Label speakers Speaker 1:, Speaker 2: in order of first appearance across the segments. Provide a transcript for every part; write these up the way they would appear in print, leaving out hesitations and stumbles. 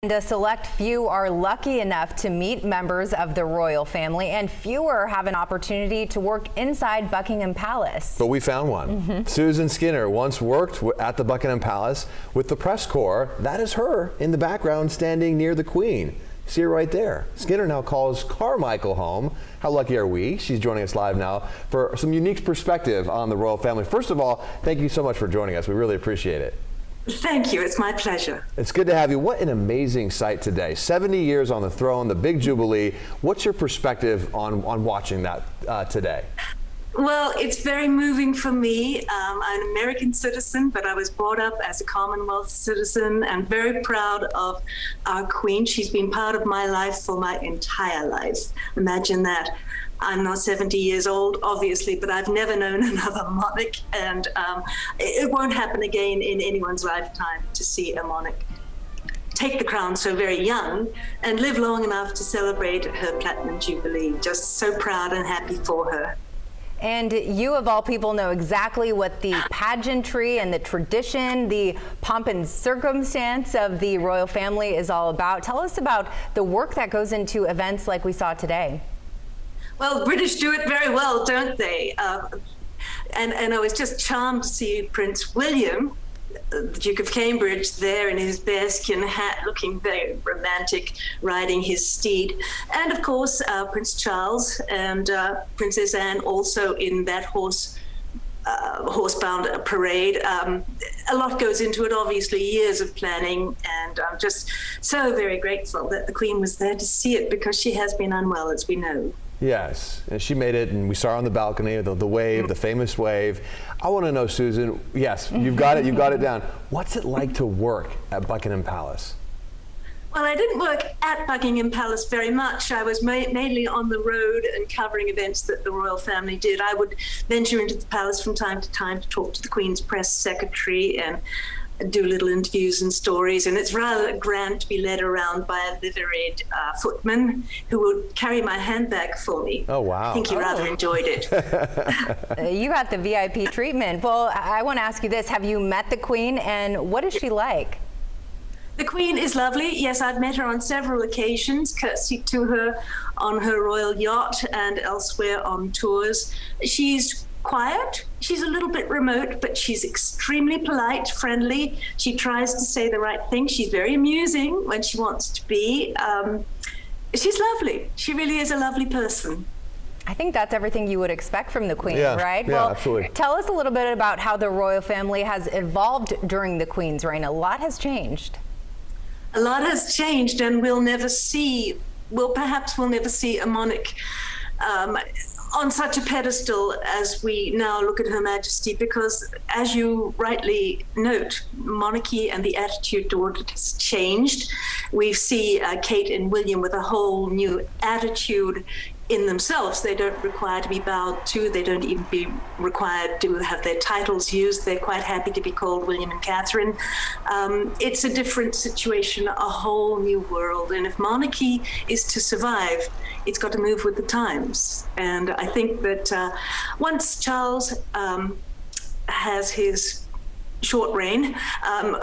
Speaker 1: And a select few are lucky enough to meet members of the royal family, and fewer have an opportunity to work inside Buckingham Palace.
Speaker 2: But we found one. Susan Skinner once worked at the Buckingham Palace with the press corps. That is her in the background standing near the Queen. See her right there. Skinner now calls Carmichael home. How lucky are we? She's joining us live now for some unique perspective on the royal family. First of all, thank you so much for joining us. We really appreciate it.
Speaker 3: Thank you. It's my pleasure.
Speaker 2: It's good to have you. What an amazing sight today. 70 years on the throne, the big jubilee. What's your perspective on watching that today?
Speaker 3: Well, it's very moving for me. I'm an American citizen, but I was brought up as a Commonwealth citizen and very proud of our Queen. She's been part of my life for my entire life. Imagine that. I'm not 70 years old, obviously, but I've never known another monarch, and it won't happen again in anyone's lifetime to see a monarch take the crown so very young and live long enough to celebrate her Platinum Jubilee. Just so proud and happy for her.
Speaker 1: And you, of all people, know exactly what the pageantry and the tradition, the pomp and circumstance of the royal family is all about. Tell us about the work that goes into events like we saw today.
Speaker 3: Well, British do it very well, don't they? And I was just charmed to see Prince William, the Duke of Cambridge, there in his bearskin hat, looking very romantic, riding his steed. And of course, Prince Charles and Princess Anne also in that horsebound parade. A lot goes into it, obviously, years of planning, and I'm just so very grateful that the Queen was there to see it, because she has been unwell, as we know.
Speaker 2: Yes, and she made it, and we saw her on the balcony, the wave, the famous wave. I want to know, Susan, yes, you've got it down. What's it like to work at Buckingham Palace?
Speaker 3: Well, I didn't work at Buckingham Palace very much. I was mainly on the road and covering events that the royal family did. I would venture into the palace from time to time to talk to the Queen's press secretary and do little interviews and stories, and it's rather grand to be led around by a liveried footman who would carry my handbag for me.
Speaker 2: Oh, wow.
Speaker 3: I think he rather enjoyed it.
Speaker 1: You got the VIP treatment. Well, I want to ask you this. Have you met the Queen, and what is she like?
Speaker 3: The Queen is lovely. Yes, I've met her on several occasions, curtsied to her on her royal yacht and elsewhere on tours. She's quiet. She's a little bit remote, but she's extremely polite, friendly. She tries to say the right thing. She's very amusing when she wants to be. She's lovely. She really is a lovely person.
Speaker 1: I think that's everything you would expect from the Queen, right?
Speaker 2: Yeah,
Speaker 1: well,
Speaker 2: absolutely.
Speaker 1: Tell us a little bit about how the royal family has evolved during the Queen's reign. A lot has changed.
Speaker 3: A lot has changed, and we'll never see a monarch on such a pedestal as we now look at Her Majesty, because, as you rightly note, monarchy and the attitude toward it has changed. We see Kate and William with a whole new attitude in themselves. They don't require to be bowed to. They don't even be required to have their titles used. They're quite happy to be called William and Catherine. It's a different situation, a whole new world. And if monarchy is to survive, it's got to move with the times. And I think that once Charles has his short reign,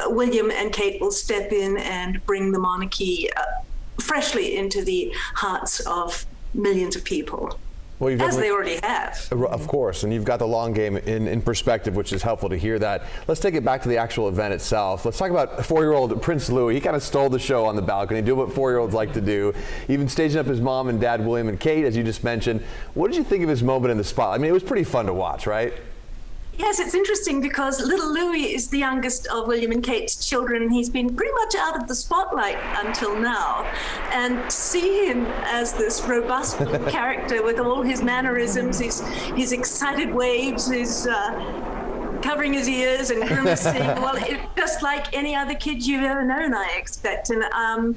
Speaker 3: William and Kate will step in and bring the monarchy freshly into the hearts of millions of people, well, as they already have.
Speaker 2: Of course, and you've got the long game in perspective, which is helpful to hear that. Let's take it back to the actual event itself. Let's talk about 4-year-old Prince Louis. He kind of stole the show on the balcony, do what 4-year-olds like to do, even staging up his mom and dad, William and Kate, as you just mentioned. What did you think of his moment in the spotlight? I mean, it was pretty fun to watch, right?
Speaker 3: Yes, it's interesting because little Louis is the youngest of William and Kate's children. He's been pretty much out of the spotlight until now. And to see him as this robust little character with all his mannerisms, his excited waves, his covering his ears and grimacing, well, just like any other kid you've ever known, I expect. And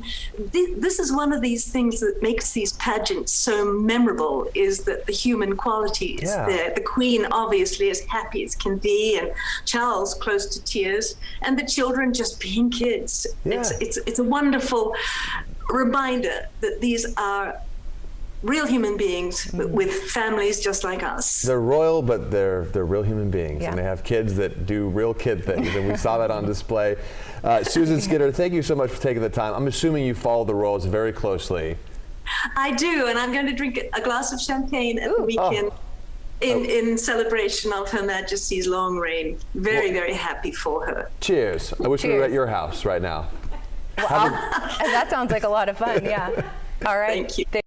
Speaker 3: this is one of these things that makes these pageants so memorable, is that the human quality is there. The Queen obviously as happy as can be, and Charles close to tears, and the children just being kids. It's a wonderful reminder that these are real human beings with families just like us.
Speaker 2: They're royal, but they're real human beings,
Speaker 1: Yeah.
Speaker 2: and they have kids that do real kid things, and we saw that on display. Susan Skinner, thank you so much for taking the time. I'm assuming you follow the royals very closely.
Speaker 3: I do, and I'm going to drink a glass of champagne at the weekend in celebration of Her Majesty's long reign. Very, very happy for her.
Speaker 2: Cheers. I wish we were
Speaker 1: Cheers.
Speaker 2: at your house right now.
Speaker 1: That sounds like a lot of fun. Yeah. All right.
Speaker 3: Thank you.